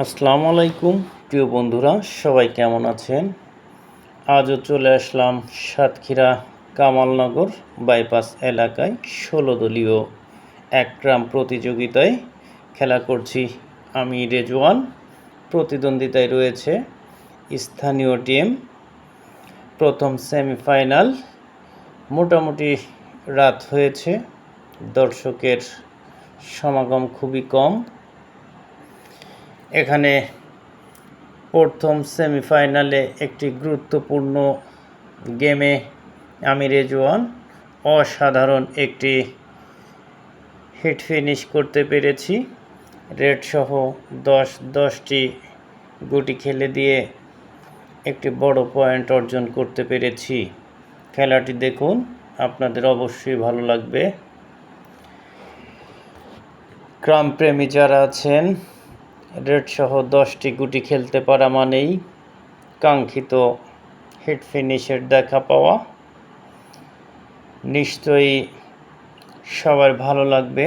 আসসালামু আলাইকুম প্রিয় বন্ধুরা, সবাই কেমন আছেন? আজও চলে আসলাম সাতক্ষীরা কামালনগর বাইপাস এলাকায় ১৬ দলীয় এক গ্রাম প্রতিযোগিতায় খেলা করছি আমি রেজওয়ান। প্রতিদ্বন্দ্বিতায় রয়েছে স্থানীয় টিম। প্রথম সেমিফাইনাল। মোটামুটি রাত হয়েছে, দর্শকের সমাগম খুবই কম। এখানে প্রথম সেমিফাইনালে একটি গুরুত্বপূর্ণ গেমে আমি রেজওয়ান অসাধারণ একটি হিট ফিনিশ করতে পেরেছি। রেড সহ 10টি গুটি খেলে দিয়ে একটি বড় পয়েন্ট অর্জন করতে পেরেছি। খেলাটি দেখুন, আপনাদের অবশ্যই ভালো লাগবে। গ্রামপ্রেমী যারা আছেন, রেড সহ 10টি গুটি খেলতে পারা মানেই কাঙ্ক্ষিত হিট ফিনিশের দেখা পাওয়া। নিশ্চয়ই সবার ভালো লাগবে।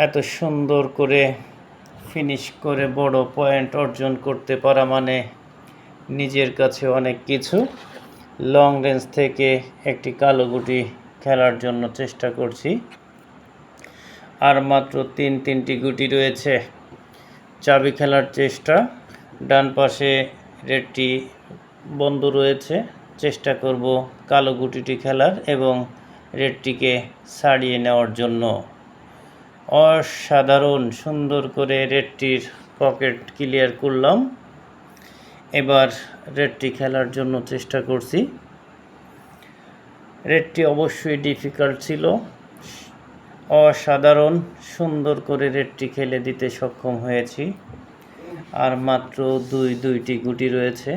এত সুন্দর করে ফিনিশ করে বড় পয়েন্ট অর্জন করতে পারা মানে নিজের কাছে অনেক কিছু। লং রেঞ্জ থেকে একটি কালো গুটি খেলার জন্য চেষ্টা করছি। আর মাত্র তিনটি গুটি রয়েছে। চাবি খেলার চেষ্টা। ডান পাশে রেডটি বন্ধ রয়েছে। চেষ্টা করব কালো গুটিটি খেলার এবং রেডটিকে ছাড়িয়ে নেওয়ার জন্য। অসাধারণ সুন্দর করে রেডটির পকেট ক্লিয়ার করলাম। এবার রেডটি খেলার জন্য চেষ্টা করছি। রেডটি অবশ্যই ডিফিকাল্ট ছিল। অসাধারণ সুন্দর করে রেডটি খেলে দিতে সক্ষম হয়েছি। আর মাত্র দুইটি গুটি রয়েছে।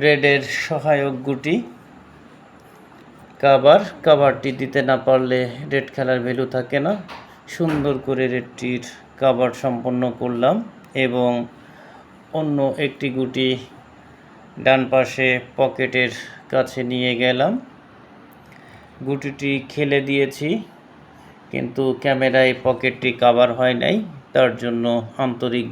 রেডের সহায়ক গুটি কাভারটি দিতে না পারলে রেড খেলার ভ্যালু থাকে না। সুন্দর করে রেডটির কাভার সম্পন্ন করলাম এবং অন্য একটি গুটি ডান পাশে পকেটের কাছে নিয়ে গেলাম। গুটিটি খেলে দিয়েছি, কিন্তু ক্যামেরায় পকেটটি কাভার হয় নাই, তার জন্য আন্তরিক